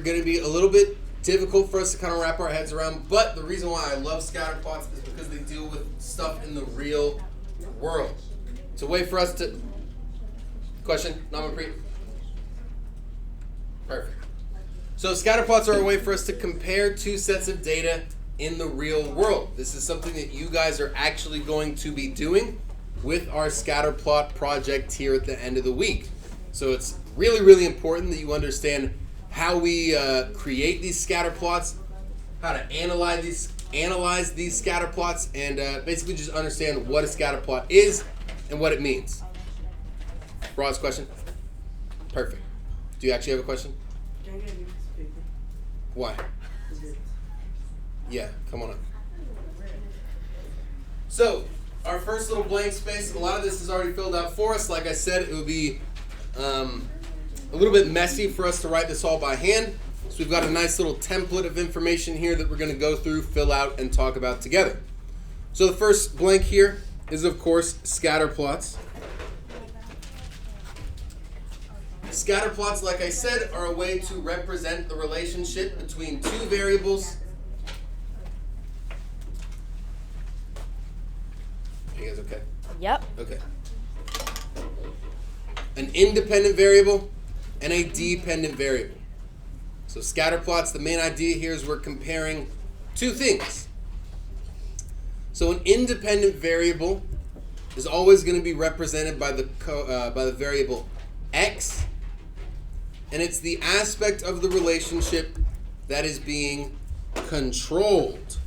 going to be a little bit difficult for us to kind of wrap our heads around, but the reason why I love scatter plots is because they deal with stuff in the real world. It's a way for us to... Question? Namapreet? Perfect. So scatter plots are a way for us to compare two sets of data in the real world. This is something that you guys are actually going to be doing with our scatter plot project here at the end of the week. So it's really, really important that you understand how we create these scatter plots, how to analyze these scatter plots, and basically just understand what a scatter plot is and what it means. Rod's question? Perfect. Do you actually have a question? Can I get a new piece of paper? Why? Yeah, come on up. So, our first little blank space, a lot of this is already filled out for us. Like I said, it would be a little bit messy for us to write this all by hand. So we've got a nice little template of information here that we're going to go through, fill out, and talk about together. So the first blank here is, of course, scatter plots. Scatter plots, like I said, are a way to represent the relationship between two variables. Are you guys okay? Yep. Okay. An independent variable and a dependent variable. So scatter plots, the main idea here is we're comparing two things. So an independent variable is always going to be represented by the variable x, and it's the aspect of the relationship that is being controlled.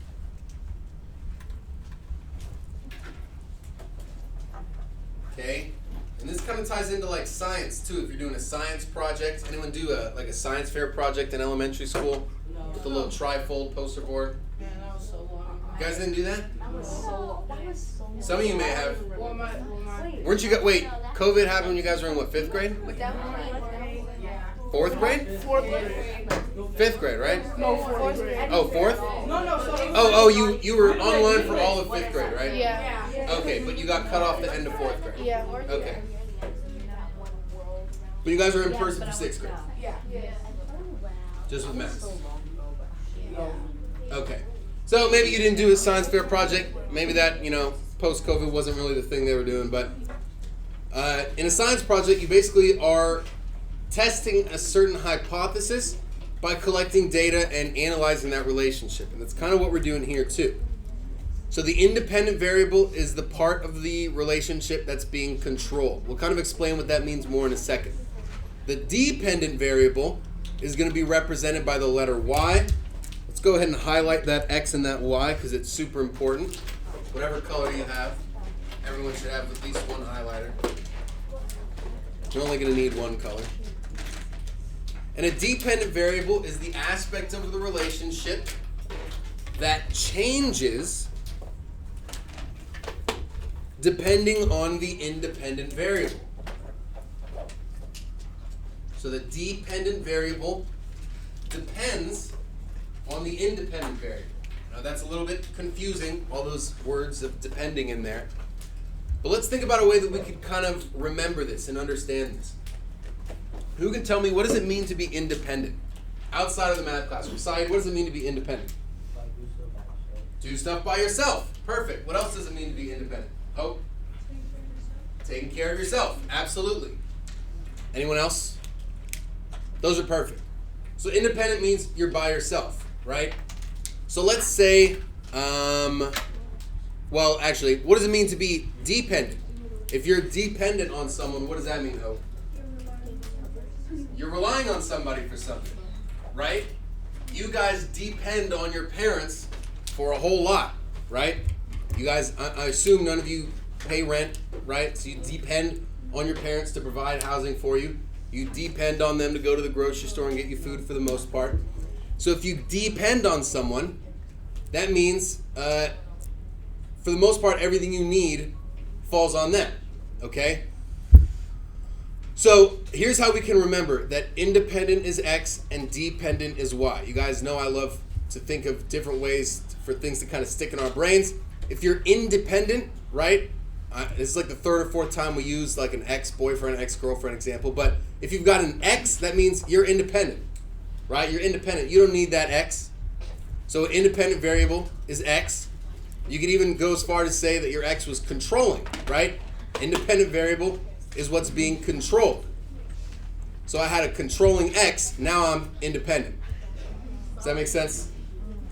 Okay? And this kind of ties into like science too. If you're doing a science project, anyone do a science fair project in elementary school? No. With the little trifold poster board? Man, that was so long. You guys didn't do that? That was so Some of you may have. Wait. Weren't you wait, COVID happened when you guys were in what, 5th grade? Yeah. 4th grade? 4th grade. 5th grade, right? No, 4th grade. Oh, 4th? No. Oh, you were online for all of 5th grade, right? Yeah. Okay, but you got cut off the end of 4th grade. Yeah. Okay. But you guys are in person for 6th grade. Yeah. Just with masks. Okay. So maybe you didn't do a science fair project. Maybe that, post-COVID wasn't really the thing they were doing. But in a science project, you basically are testing a certain hypothesis by collecting data and analyzing that relationship. And that's kind of what we're doing here too. So the independent variable is the part of the relationship that's being controlled. We'll kind of explain what that means more in a second. The dependent variable is going to be represented by the letter y. Let's go ahead and highlight that x and that y because it's super important. Whatever color you have, everyone should have at least one highlighter. You're only going to need one color. And a dependent variable is the aspect of the relationship that changes depending on the independent variable. So the dependent variable depends on the independent variable. Now that's a little bit confusing, all those words of depending in there. But let's think about a way that we could kind of remember this and understand this. Who can tell me what does it mean to be independent? Outside of the math classroom. Saeed, what does it mean to be independent? Do stuff by yourself. Perfect. What else does it mean to be independent? Hope? Taking care of yourself. Absolutely. Anyone else? Those are perfect. So independent means you're by yourself, right? So let's say, well, actually, what does it mean to be dependent? If you're dependent on someone, what does that mean, Hope? You're relying on somebody for something, right? You guys depend on your parents for a whole lot, right? You guys, I assume none of you pay rent, right? So you depend on your parents to provide housing for you. You depend on them to go to the grocery store and get you food for the most part. So if you depend on someone, that means, for the most part, everything you need falls on them, okay? So here's how we can remember that independent is X and dependent is Y. You guys know I love to think of different ways for things to kind of stick in our brains. If you're independent, right? This is like the third or fourth time we use like an ex-boyfriend, ex-girlfriend example. But if you've got an X, that means you're independent. right? You're independent. You don't need that x. So an independent variable is x. You could even go as far to say that your x was controlling, right? Independent variable is what's being controlled. So I had a controlling x, now I'm independent. Does that make sense?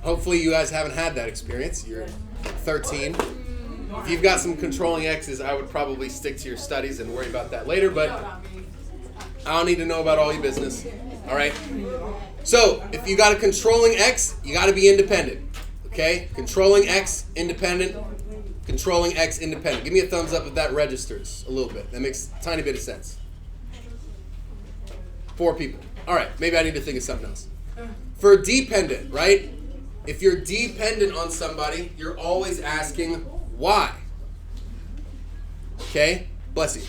Hopefully you guys haven't had that experience. You're 13. If you've got some controlling x's, I would probably stick to your studies and worry about that later, but I don't need to know about all your business. All right? So if you got a controlling x, you got to be independent. Okay? Controlling x, independent. Controlling x, independent. Give me a thumbs up if that registers a little bit. That makes a tiny bit of sense. 4 people. All right. Maybe I need to think of something else. For dependent, right? If you're dependent on somebody, you're always asking why. Okay? Bless you.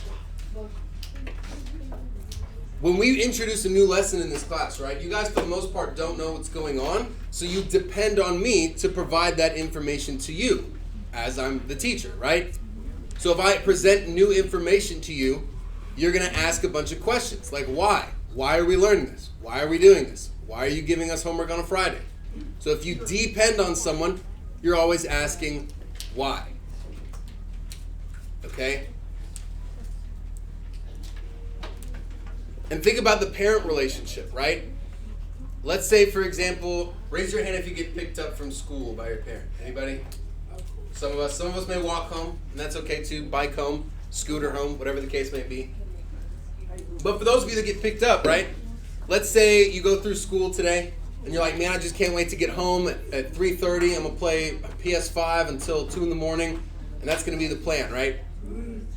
When we introduce a new lesson in this class, right, you guys for the most part don't know what's going on, so you depend on me to provide that information to you as I'm the teacher, right? So if I present new information to you, you're going to ask a bunch of questions, like why? Why are we learning this? Why are we doing this? Why are you giving us homework on a Friday? So if you depend on someone, you're always asking why. Okay? And think about the parent relationship, right? Let's say, for example, raise your hand if you get picked up from school by your parent. Anybody? Some of us may walk home, and that's okay too. Bike home, scooter home, whatever the case may be. But for those of you that get picked up, right? Let's say you go through school today, and you're like, man, I just can't wait to get home at 3:30. I'm going to play PS5 until 2 in the morning, and that's going to be the plan, right?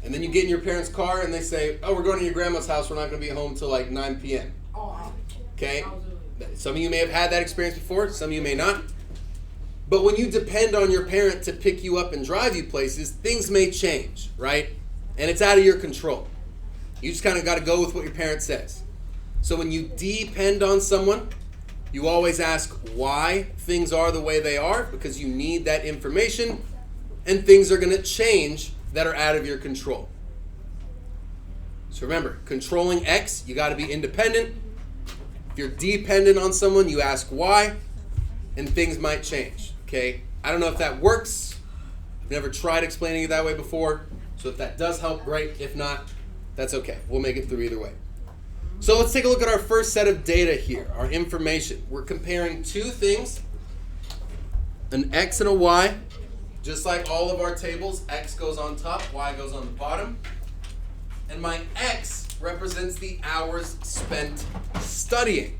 And then you get in your parents' car, and they say, oh, we're going to your grandma's house. We're not going to be home till like 9 p.m. Okay? Some of you may have had that experience before. Some of you may not. But when you depend on your parent to pick you up and drive you places, things may change, right? And it's out of your control. You just kind of got to go with what your parent says. So when you depend on someone, you always ask why things are the way they are, because you need that information, and things are going to change that are out of your control. So remember, controlling X, you got to be independent. If you're dependent on someone, you ask why, and things might change. Okay? I don't know if that works. I've never tried explaining it that way before. So if that does help, great. If not, that's okay. We'll make it through either way. So let's take a look at our first set of data here, our information. We're comparing two things, an X and a Y. Just like all of our tables, X goes on top, Y goes on the bottom. And my X represents the hours spent studying.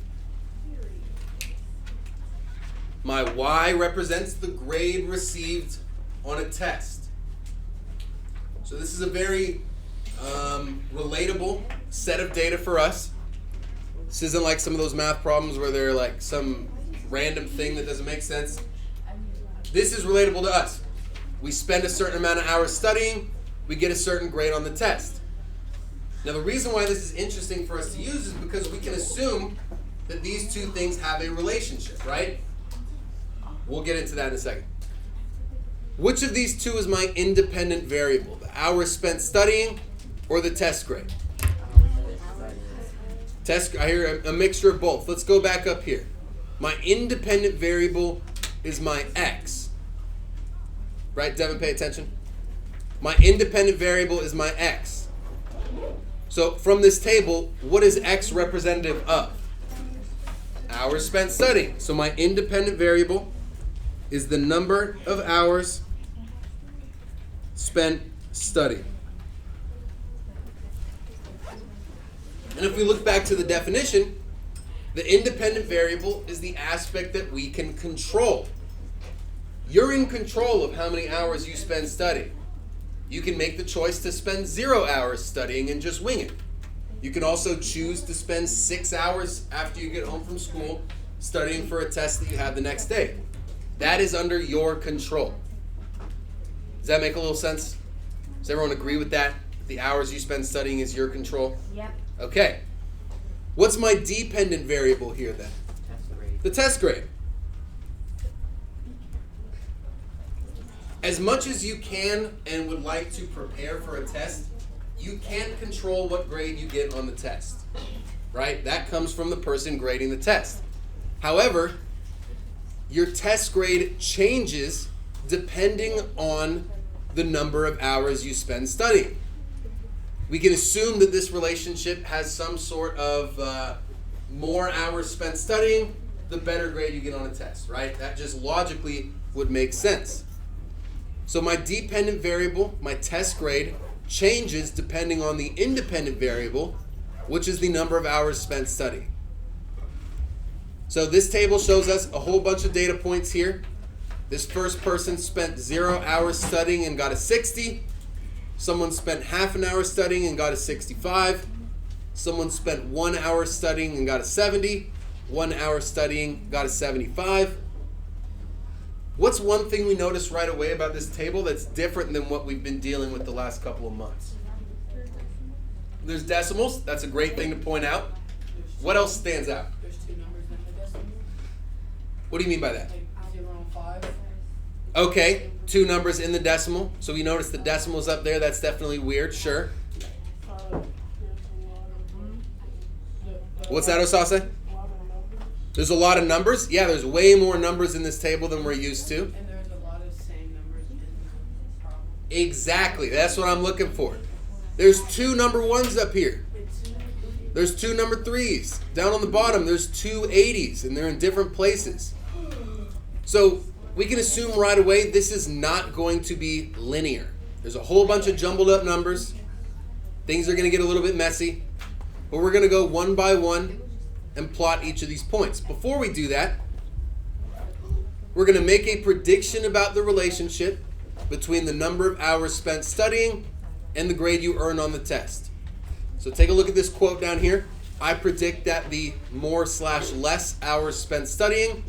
My Y represents the grade received on a test. So this is a very relatable set of data for us. This isn't like some of those math problems where they're like some random thing that doesn't make sense. This is relatable to us. We spend a certain amount of hours studying, we get a certain grade on the test. Now the reason why this is interesting for us to use is because we can assume that these two things have a relationship, right? We'll get into that in a second. Which of these two is my independent variable? The hours spent studying or the test grade? I hear a mixture of both. Let's go back up here. My independent variable is my X. Right, Devin, pay attention. My independent variable is my X. So from this table, what is X representative of? Hours spent studying. So my independent variable is the number of hours spent studying. And if we look back to the definition, the independent variable is the aspect that we can control. You're in control of how many hours you spend studying. You can make the choice to spend 0 hours studying and just wing it. You can also choose to spend 6 hours after you get home from school studying for a test that you have the next day. That is under your control. Does that make a little sense? Does everyone agree with that? The hours you spend studying is your control? Yep. Okay. What's my dependent variable here then? Test grade. The test grade. As much as you can and would like to prepare for a test, you can't control what grade you get on the test, right? That comes from the person grading the test. However, your test grade changes depending on the number of hours you spend studying. We can assume that this relationship has some sort of more hours spent studying, the better grade you get on a test, right? That just logically would make sense. So my dependent variable, my test grade, changes depending on the independent variable, which is the number of hours spent studying. So this table shows us a whole bunch of data points here. This first person spent 0 hours studying and got a 60. Someone spent half an hour studying and got a 65. Someone spent 1 hour studying and got a 70. 1 hour studying got a 75. What's one thing we notice right away about this table that's different than what we've been dealing with the last couple of months? There's decimals. That's a great thing to point out. What else stands out? There's 2 numbers in the decimal. What do you mean by that? Like 0 and 5. Okay, 2 numbers in the decimal. So we notice the decimals up there. That's definitely weird. Sure. What's that, Osase? There's a lot of numbers. Yeah, there's way more numbers in this table than we're used to. And there's a lot of same numbers in the problem. Exactly. That's what I'm looking for. There's 2 number 1s up here. There's 2 number 3s. Down on the bottom, there's 2 80s, and they're in different places. So we can assume right away this is not going to be linear. There's a whole bunch of jumbled up numbers. Things are going to get a little bit messy. But we're going to go one by one and plot each of these points. Before we do that, we're going to make a prediction about the relationship between the number of hours spent studying and the grade you earn on the test. So take a look at this quote down here. I predict that the more/less hours spent studying,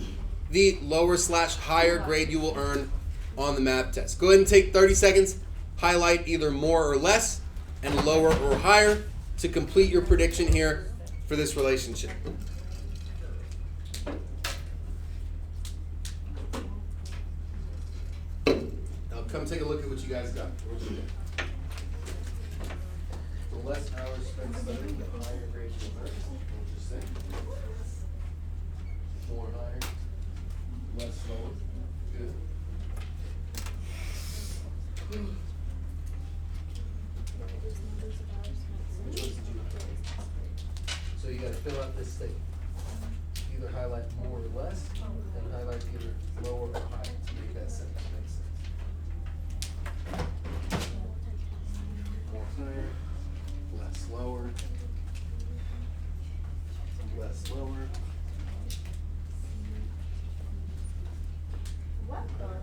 the lower/higher grade you will earn on the math test. Go ahead and take 30 seconds, highlight either more or less and lower or higher to complete your prediction here for this relationship. Now come take a look at what you guys got. The less hours spent studying, the higher grade you'll earn. Interesting. More higher, less lower. Good. So you got to fill out this statement. Either highlight more or less, and highlight either lower or higher to make that sentence make sense. More higher, less lower, less lower.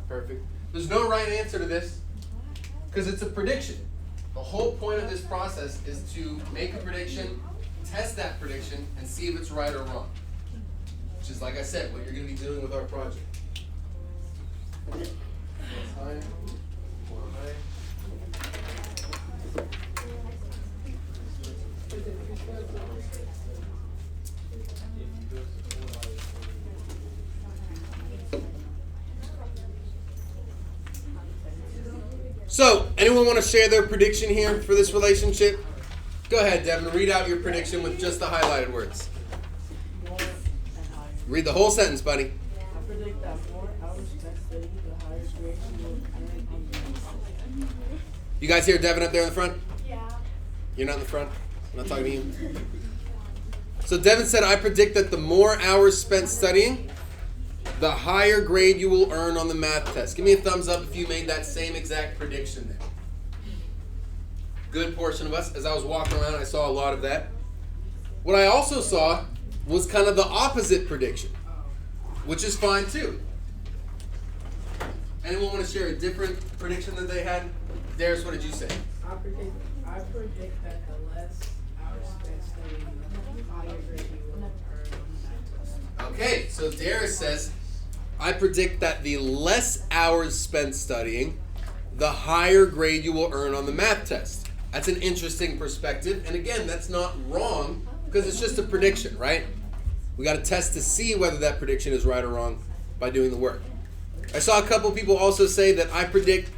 Perfect. There's no right answer to this because it's a prediction. The whole point of this process is to make a prediction, test that prediction, and see if it's right or wrong. Which is, like I said, what you're going to be doing with our project. Less higher, more higher. So, anyone want to share their prediction here for this relationship? Go ahead, Devin. Read out your prediction with just the highlighted words. More and higher. Read the whole sentence, buddy. I predict that more hours spent studying, the higher grade you will earn on the test. You guys hear Devin up there in the front? Yeah. You're not in the front? I'm not talking to you. So Devin said, I predict that the more hours spent studying, the higher grade you will earn on the math test. Give me a thumbs up if you made that same exact prediction there. Good portion of us. As I was walking around, I saw a lot of that. What I also saw was kind of the opposite prediction, which is fine too. Anyone want to share a different prediction that they had? Darius, what did you say? I predict that the less hours spent studying, the higher grade you will earn on the math test. Okay, so Darius says, I predict that the less hours spent studying, the higher grade you will earn on the math test. That's an interesting perspective. And again, that's not wrong because it's just a prediction, right? We got to test to see whether that prediction is right or wrong by doing the work. I saw a couple people also say that I predict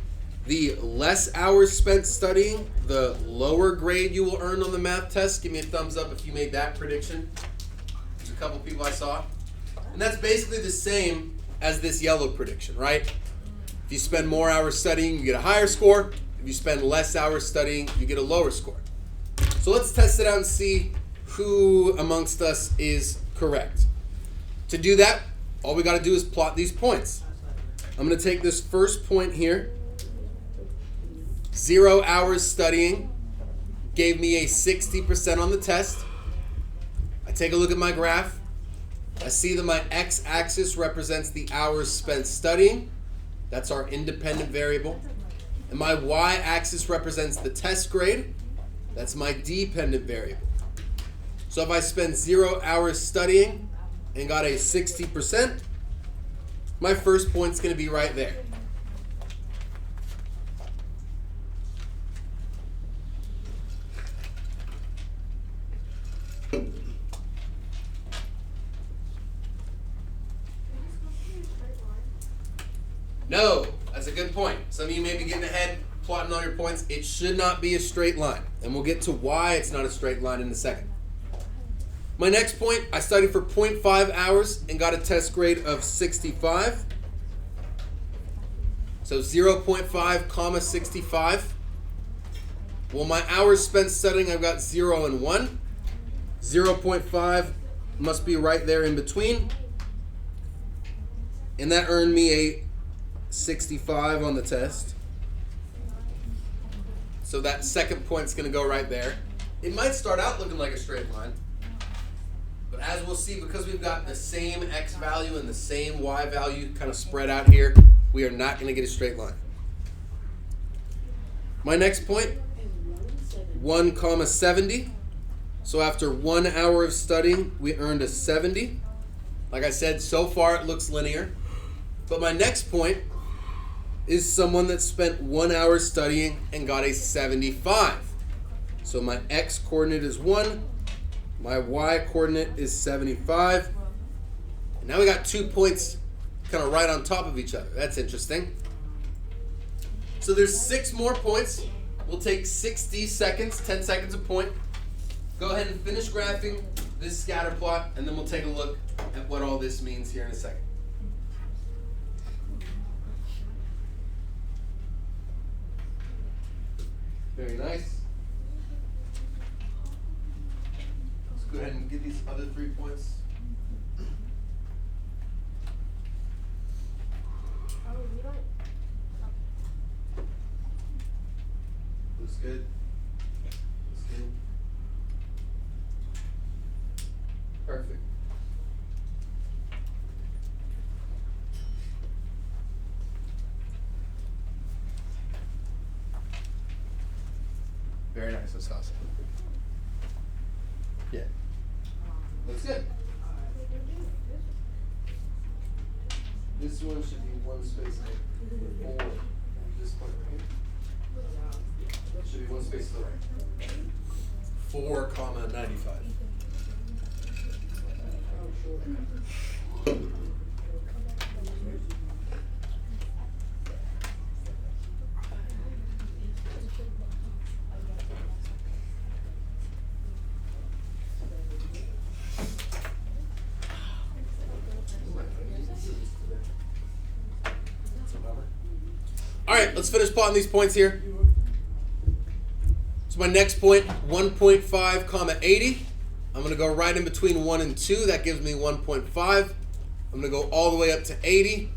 the less hours spent studying, the lower grade you will earn on the math test. Give me a thumbs up if you made that prediction. There's a couple people I saw. And that's basically the same as this yellow prediction, right? If you spend more hours studying, you get a higher score. If you spend less hours studying, you get a lower score. So let's test it out and see who amongst us is correct. To do that, all we got to do is plot these points. I'm going to take this first point here. 0 hours studying gave me a 60% on the test. I take a look at my graph. I see that my x-axis represents the hours spent studying. That's our independent variable. And my y-axis represents the test grade. That's my dependent variable. So if I spend 0 hours studying and got a 60%, my first point's going to be right there. No, that's a good point. Some of you may be getting ahead, plotting all your points. It should not be a straight line. And we'll get to why it's not a straight line in a second. My next point, I studied for 0.5 hours and got a test grade of 65. So 0.5 comma 65. Well, my hours spent studying, I've got 0 and 1. 0.5 must be right there in between. And that earned me a 65 on the test. So that second point's going to go right there. It might start out looking like a straight line. But as we'll see, because we've got the same x value and the same y value kind of spread out here, we are not going to get a straight line. My next point, 1 comma 70. So after 1 hour of studying, we earned a 70. Like I said, so far it looks linear. But my next point is someone that spent 1 hour studying and got a 75. So my x coordinate is 1, my y coordinate is 75. And now we got 2 points kind of right on top of each other. That's interesting. So there's 6 more points. We'll take 60 seconds, 10 seconds a point. Go ahead and finish graphing this scatter plot, and then we'll take a look at what all this means here in a second. Very nice. Let's go ahead and get these other 3 points. Looks good. Looks good. Perfect. Very nice. That's awesome. Yeah. Looks good. This one should be 1 space before this point right here. Should be 1 space to the right. 4 comma 95. All right, let's finish plotting these points here. So my next point, 1.5 comma 80. I'm going to go right in between 1 and 2. That gives me 1.5. I'm going to go all the way up to 80.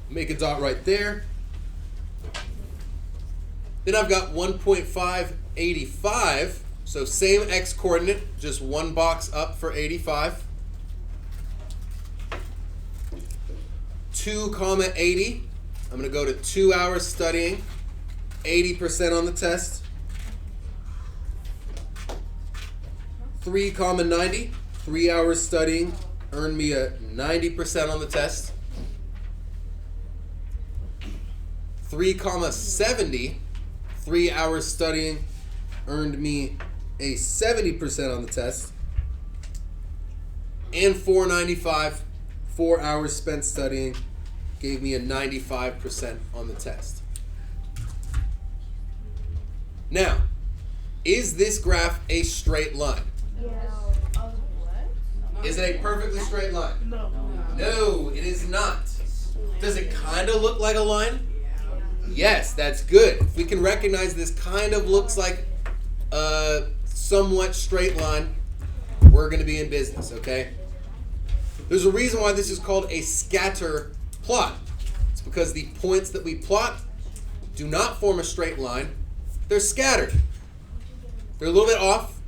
Make a dot right there. Then I've got 1.585. So same x coordinate, just 1 box up for 85. 2 comma 80. I'm going to go to 2 hours studying, 80% on the test. 3 comma 90, 3 hours studying, earned me a 90% on the test. 3 comma 70, 3 hours studying, earned me a 70% on the test. And 495, 4 hours spent studying, gave me a 95% on the test. Now, is this graph a straight line? Yes. Is it a perfectly straight line? No. No, it is not. Does it kind of look like a line? Yeah. Yes, that's good. If we can recognize this kind of looks like a somewhat straight line, we're going to be in business, okay? There's a reason why this is called a scatter plot. It's because the points that we plot do not form a straight line. They're scattered. They're a little bit off,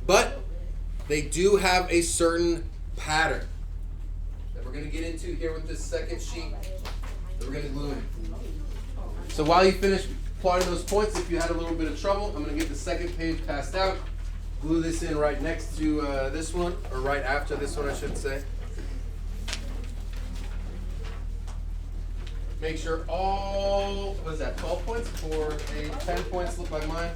but they do have a certain pattern that we're going to get into here with this second sheet that we're going to glue in. So while you finish plotting those points, if you had a little bit of trouble, I'm going to get the second page passed out. Glue this in right next to this one, or right after this one, I should say. Make sure all, what is that, 12 points or a 10 points look like mine?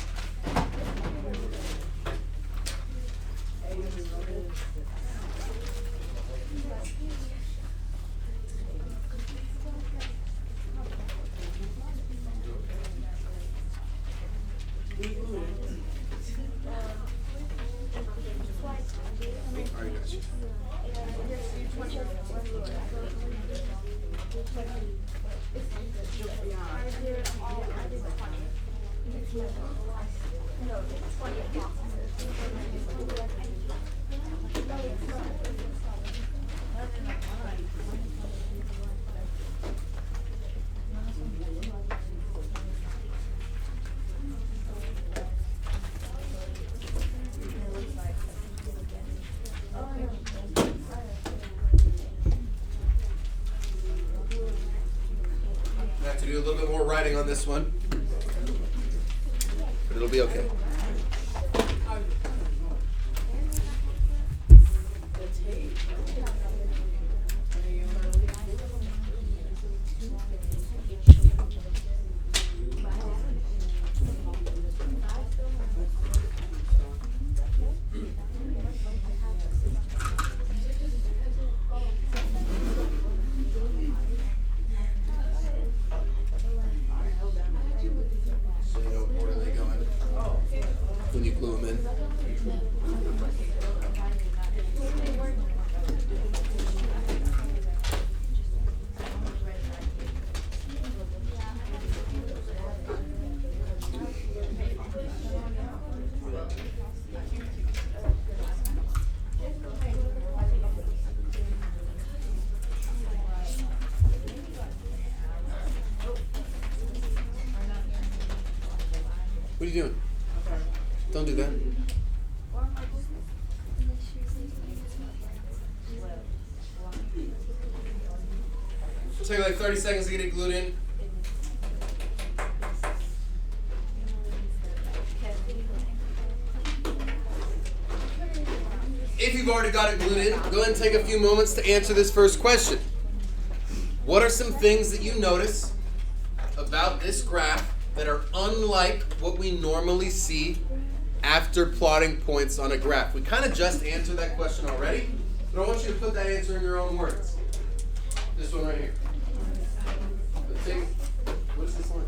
Alright, gotcha. I have to do a little bit more writing on this one, but it'll be okay. So you know where they going when you glue them in. What are you doing? Don't do that. It'll take like 30 seconds to get it glued in. If you've already got it glued in, go ahead and take a few moments to answer this first question. What are some things that you notice about this graph that are unlike what we normally see after plotting points on a graph? We kind of just answered that question already, but I want you to put that answer in your own words. This one right here. What is this one?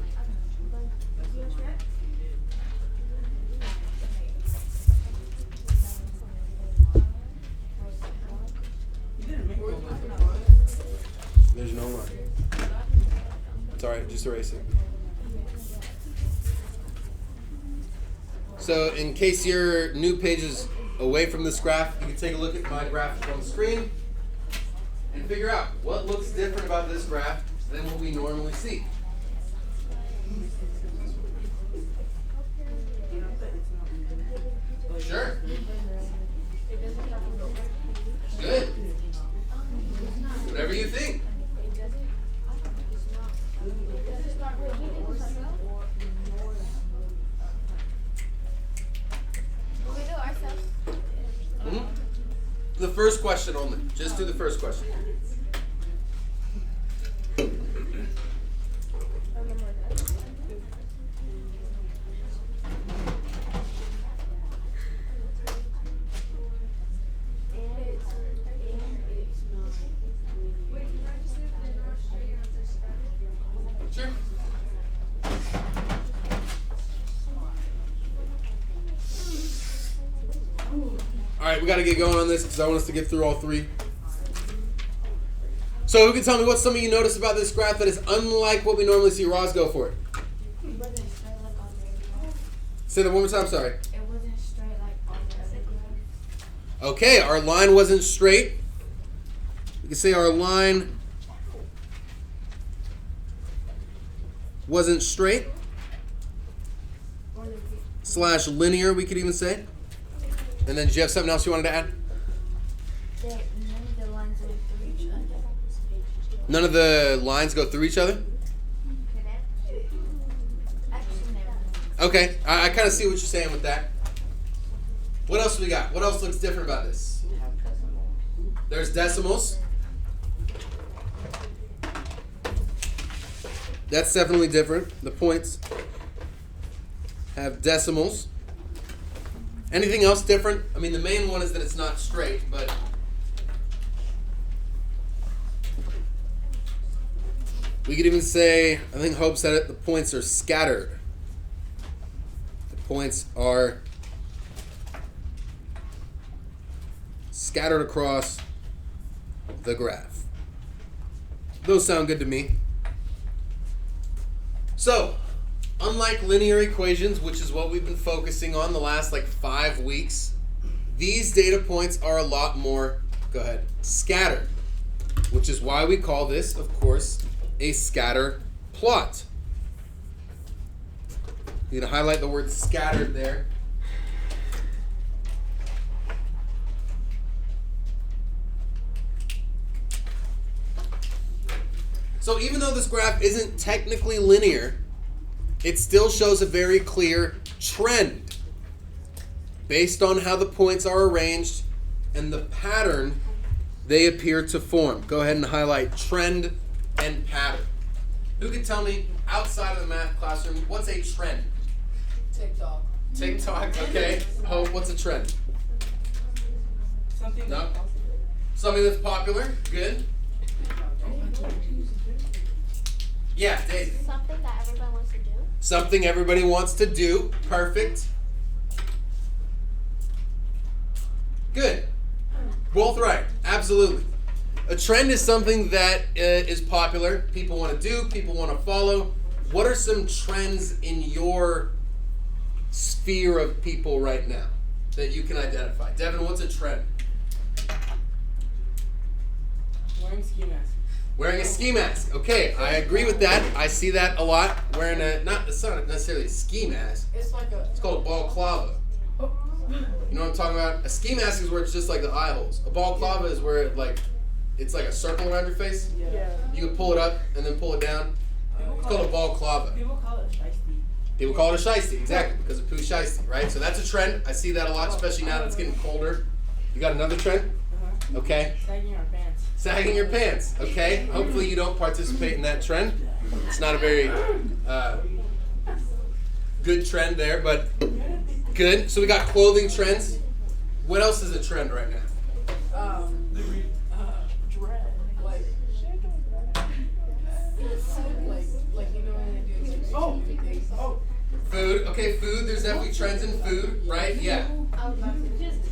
There's no line. It's alright, just erase it. So in case your new page is away from this graph, you can take a look at my graphic on the screen and figure out what looks different about this graph than what we normally see. Sure. Good. Whatever you think. The first question only. Just do the first question. Sure. All right, got to get going on this because I want us to get through all three. So who can tell me what some of you notice about this graph that is unlike what we normally see? Roz, go for it. It wasn't straight like all the other graphs. Say that one more time, sorry. It wasn't straight like all the other graphs. Okay, our line wasn't straight. We can say our line wasn't straight. Slash linear, we could even say. And then, do you have something else you wanted to add? None of the lines went through each other. None of the lines go through each other? Actually, never mind. Okay, I kind of see what you're saying with that. What else we got? What else looks different about this? There's decimals. That's definitely different. The points have decimals. Anything else different? I mean, the main one is that it's not straight, but we could even say, I think Hope said it, the points are scattered. The points are scattered across the graph. Those sound good to me. So, unlike linear equations, which is what we've been focusing on the last 5 weeks, these data points are a lot more, go ahead, scattered, which is why we call this, of course, a scatter plot. You need to highlight the word scattered there. So even though this graph isn't technically linear, it still shows a very clear trend based on how the points are arranged and the pattern they appear to form. Go ahead and highlight trend and pattern. Who can tell me, outside of the math classroom, what's a trend? TikTok. TikTok, okay. Hope, what's a trend? Something. No? Something that's popular, good. Yeah, Daisy. Something that everybody wants to do. Something everybody wants to do. Perfect. Good. Both right. Absolutely. A trend is something that is popular. People want to do. People want to follow. What are some trends in your sphere of people right now that you can identify? Devin, what's a trend? Wearing ski mask. Wearing a ski mask. Okay, I agree with that. I see that a lot. Wearing it's not necessarily a ski mask. It's like a. It's called a balaclava. You know what I'm talking about? A ski mask is where it's just like the eye holes. A balaclava is where it's like a circle around your face. Yeah. You can pull it up and then pull it down. It's called a balaclava. People call it shiesty. People call it a shiesty, exactly, because of poo shiesty, right? So that's a trend. I see that a lot, especially now that it's getting colder. You got another trend? Okay. Sagging our pants. Sagging your pants, okay? Hopefully you don't participate in that trend. It's not a very good trend there, but good. So we got clothing trends. What else is a trend right now? Dread. Like you know when they do. Oh. Food. Okay, food. There's definitely trends in food, right? Yeah.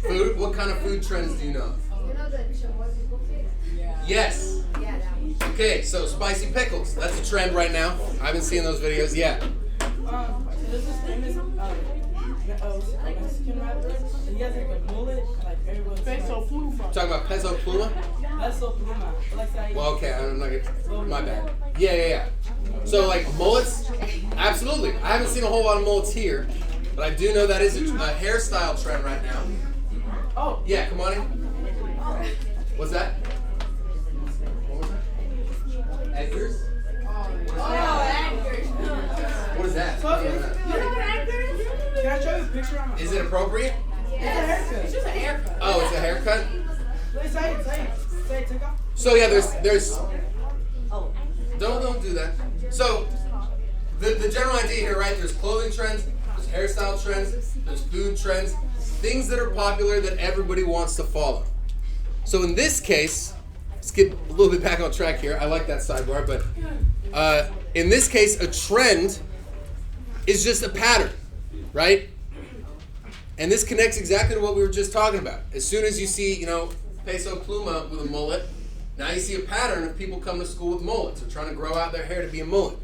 Food. What kind of food trends do you know? Yeah. Yes. Okay, so spicy pickles. That's a trend right now. I've been seeing those videos. Yeah. So there's this famous Mexican rapper. He has like a mullet, like everyone's Peso Pluma. Talking about Peso Pluma? Peso Pluma. Like that. Well, okay, I'm not gonna. My bad. Yeah. So like mullets, absolutely. I haven't seen a whole lot of mullets here, but I do know that is a hairstyle trend right now. Oh. Yeah, come on in. What's that? Edgar's? Anchors. What is that? You know what anchors? Can I show you a picture of my Is it appropriate? It's a haircut. It's just a haircut. Oh, it's a haircut? Wait, say it, take off. So yeah, there's don't do that. So the general idea here, right? There's clothing trends, there's hairstyle trends, there's food trends, things that are popular that everybody wants to follow. So in this case, let's get a little bit back on track here. I like that sidebar, but in this case, a trend is just a pattern, right? And this connects exactly to what we were just talking about. As soon as you see, Peso Pluma with a mullet, now you see a pattern of people coming to school with mullets or trying to grow out their hair to be a mullet.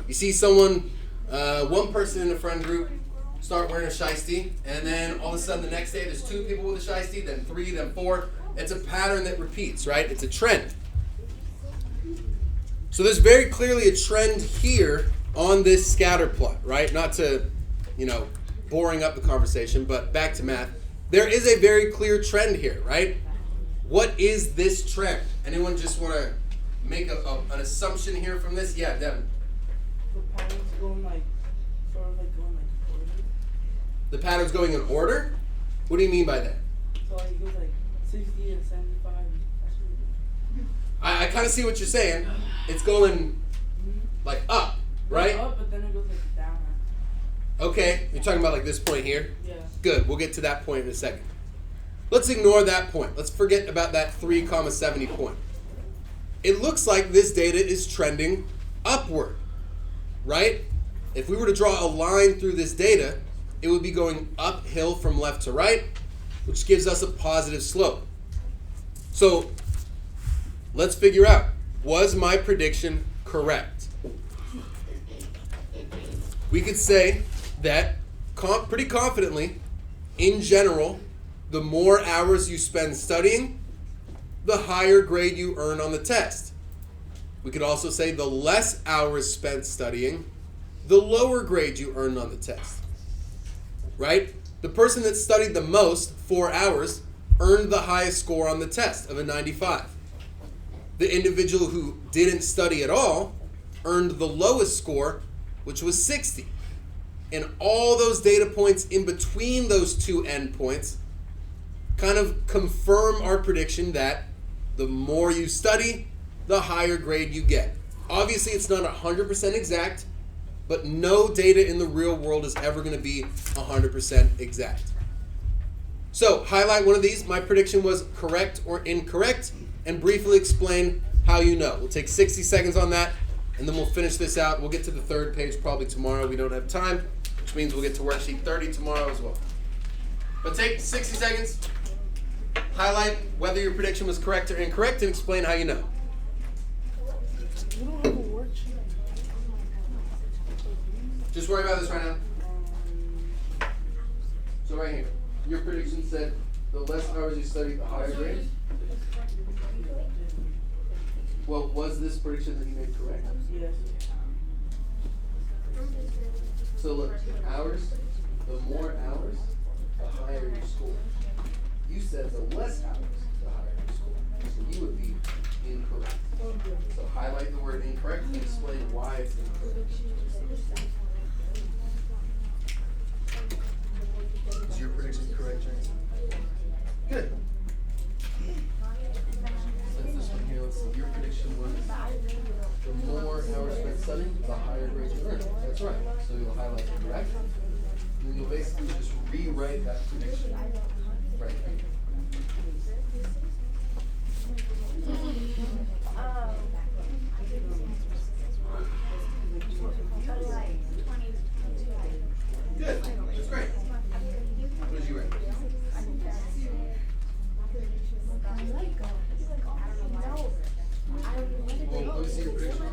You see one person in the friend group start wearing a shiesty, and then all of a sudden the next day there's 2 people with a shiesty, then 3, then 4. It's a pattern that repeats, right? It's a trend. So there's very clearly a trend here on this scatter plot, right? Not to, boring up the conversation, but back to math. There is a very clear trend here, right? What is this trend? Anyone just want to make an assumption here from this? Yeah, Devin. The pattern's going order. The pattern's going in order? What do you mean by that? So it goes 60 and 75. That's really good. I kind of see what you're saying. It's going up, right? Up, but then it goes down. Okay, you're talking about this point here? Yeah. Good, we'll get to that point in a second. Let's ignore that point. Let's forget about that 3,70 point. It looks like this data is trending upward, right? If we were to draw a line through this data, it would be going uphill from left to right, which gives us a positive slope. So let's figure out, was my prediction correct? We could say that pretty confidently, in general, the more hours you spend studying, the higher grade you earn on the test. We could also say the less hours spent studying, the lower grade you earn on the test. Right? The person that studied the most, 4 hours, earned the highest score on the test of a 95. The individual who didn't study at all earned the lowest score, which was 60. And all those data points in between those 2 endpoints kind of confirm our prediction that the more you study, the higher grade you get. Obviously, it's not 100% exact, but no data in the real world is ever going to be 100% exact. So, highlight one of these. My prediction was correct or incorrect, and briefly explain how you know. We'll take 60 seconds on that, and then we'll finish this out. We'll get to the 3rd page probably tomorrow. We don't have time, which means we'll get to worksheet 30 tomorrow as well. But take 60 seconds, highlight whether your prediction was correct or incorrect, and explain how you know. We don't have a worksheet. Just worry about this right now. So right here, your prediction said the less hours you study, the higher grade. Well, was this prediction that you made correct? Yes. So look, hours, the more hours, the higher your score. You said the less hours, the higher your score. So you would be incorrect. So highlight the word incorrect and explain why it's incorrect. Is your prediction correct, James? Good. Since this one here, let's see. Your prediction was the more hours spent studying, the higher grade you earn. That's right. So you'll highlight the correct, and then you'll basically just rewrite that prediction right here. Good. That's great. What did you write? Well, let me see your prediction.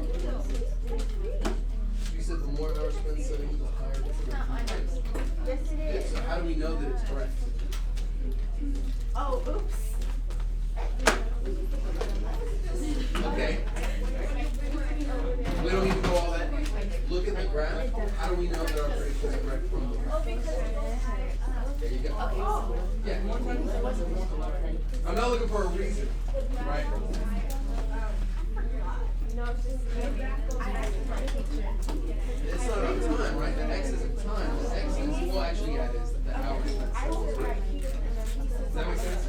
You said the more hours spent studying, the higher the grade. Yes, it Yeah, is. so how do we know that it's correct? Oh, oops. Okay. We don't need to go all that. Look at the graph. How do we know that our prediction is correct from the graph? There you go. Yeah. I'm not looking for a reason, right? It's not on time, right? The X isn't time. The X is, well, actually, yeah, it is. The hours. Does that make sense?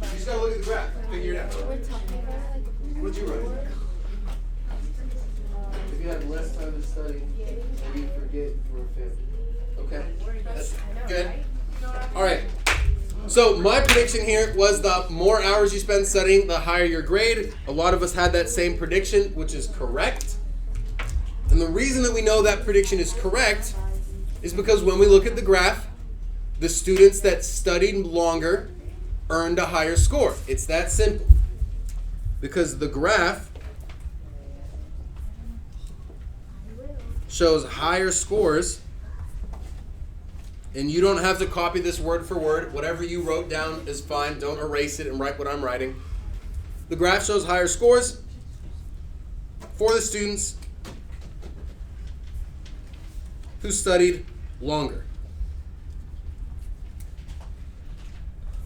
You just gotta look at the graph. Figure it out. What'd you write? If you had less time to study, maybe you forget you were a failure. Okay? That's good. Alright. So my prediction here was the more hours you spend studying, the higher your grade. A lot of us had that same prediction, which is correct. And the reason that we know that prediction is correct is because when we look at the graph, the students that studied longer earned a higher score. It's that simple. Because the graph shows higher scores, and you don't have to copy this word for word. Whatever you wrote down is fine. Don't erase it and write what I'm writing. The graph shows higher scores for the students who studied longer.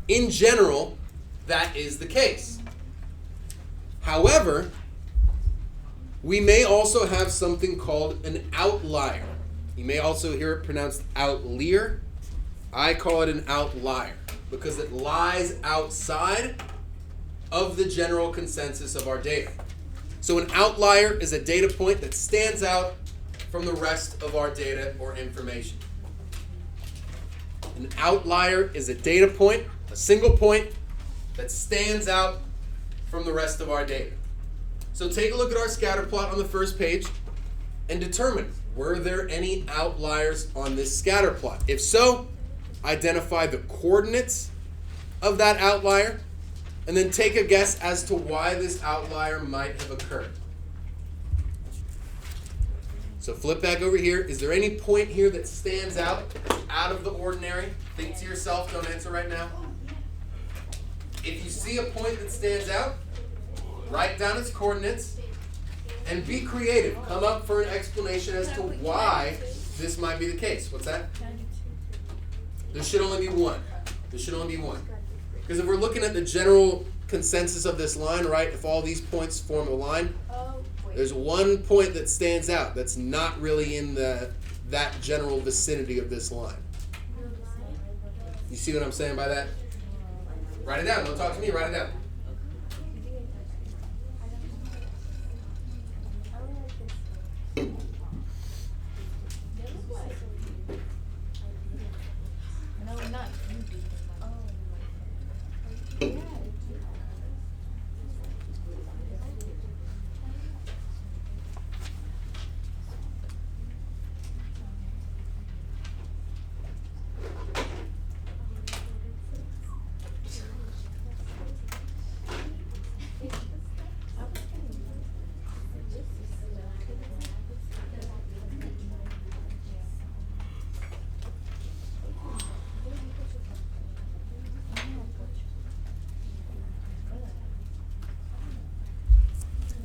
In general, that is the case. However, we may also have something called an outlier. You may also hear it pronounced outlier. I call it an outlier because it lies outside of the general consensus of our data. So an outlier is a data point that stands out from the rest of our data or information. An outlier is a data point, a single point that stands out from the rest of our data. So take a look at our scatter plot on the first page and determine, were there any outliers on this scatter plot? If so, identify the coordinates of that outlier and then take a guess as to why this outlier might have occurred. So flip back over here. Is there any point here that stands out of the ordinary? Think to yourself, don't answer right now. If you see a point that stands out, write down its coordinates and be creative. Come up for an explanation as to why this might be the case. What's that? There should only be one. There should only be one. Because if we're looking at the general consensus of this line, right, if all these points form a line, there's one point that stands out that's not really in that general vicinity of this line. You see what I'm saying by that? Write it down. Don't talk to me. Write it down.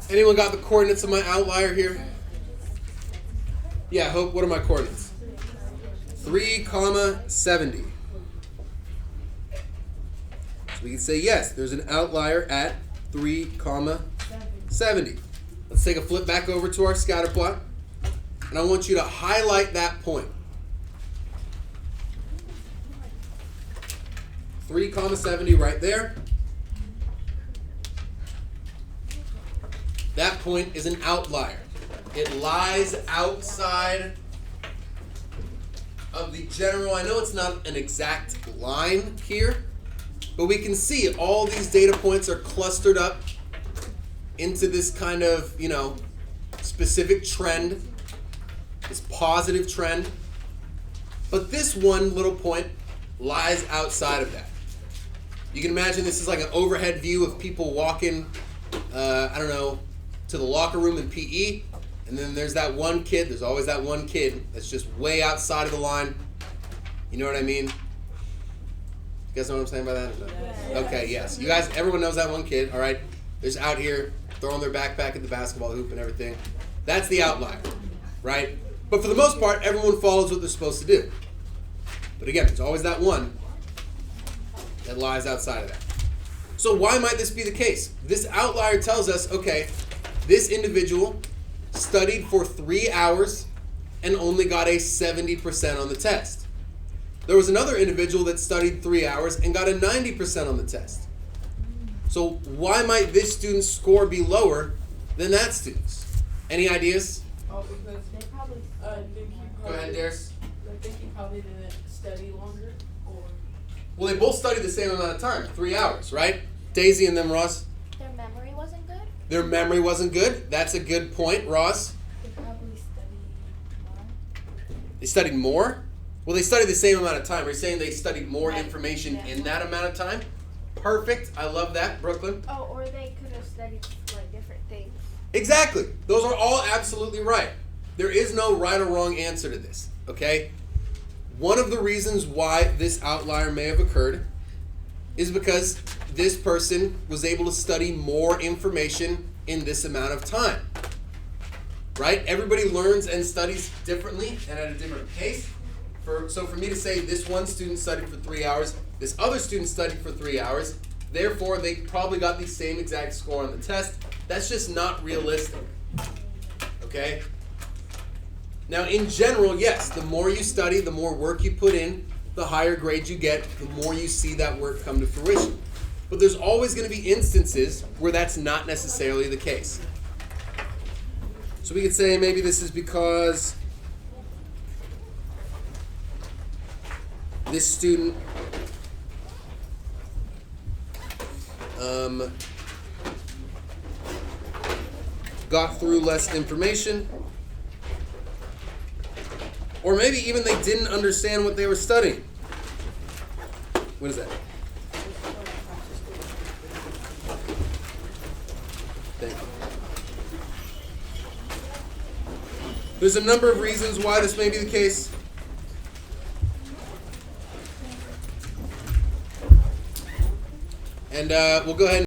Anyone got the coordinates of my outlier here? Yeah, Hope, what are my coordinates? 3, 70. So we can say yes, there's an outlier at 3, 70. Let's take a flip back over to our scatter plot. And I want you to highlight that point. 3, 70 right there. That point is an outlier. It lies outside of the general. I know it's not an exact line here, but we can see all these data points are clustered up into this kind of, specific trend, this positive trend. But this one little point lies outside of that. You can imagine this is like an overhead view of people walking, to the locker room in PE, and then there's that one kid, there's always that one kid that's just way outside of the line. You know what I mean? You guys know what I'm saying by that? Yes. Okay, yes. You guys, everyone knows that one kid, all right? They're just out here throwing their backpack at the basketball hoop and everything. That's the outlier, right? But for the most part, everyone follows what they're supposed to do. But again, there's always that one that lies outside of that. So why might this be the case? This outlier tells us, okay, this individual studied for 3 hours and only got a 70% on the test. There was another individual that studied 3 hours and got a 90% on the test. So why might this student's score be lower than that student's? Any ideas? Oh, because They probably Go ahead, Darius. I think he probably didn't study longer, or Well, they both studied the same amount of time, 3 hours, right? Daisy and them, Ross. Their memory wasn't good? Their memory wasn't good. That's a good point, Ross. they probably studied more. They studied more. Well, they studied the same amount of time. Are you saying they studied more Right. information Yeah. in that amount of time? Perfect. I love that, Brooklyn. Oh, or they could have studied like different things. Exactly. Those are all absolutely right. There is no right or wrong answer to this, okay? One of the reasons why this outlier may have occurred is because this person was able to study more information in this amount of time. Right? Everybody learns and studies differently and at a different pace. So for me to say this one student studied for 3 hours, this other student studied for 3 hours, therefore they probably got the same exact score on the test, that's just not realistic. Okay? Now in general, yes, the more you study, the more work you put in, the higher grade you get, the more you see that work come to fruition. But there's always going to be instances where that's not necessarily the case. So we could say maybe this is because this student got through less information, or maybe even they didn't understand what they were studying. What is that? Thank you. There's a number of reasons why this may be the case. And we'll go ahead and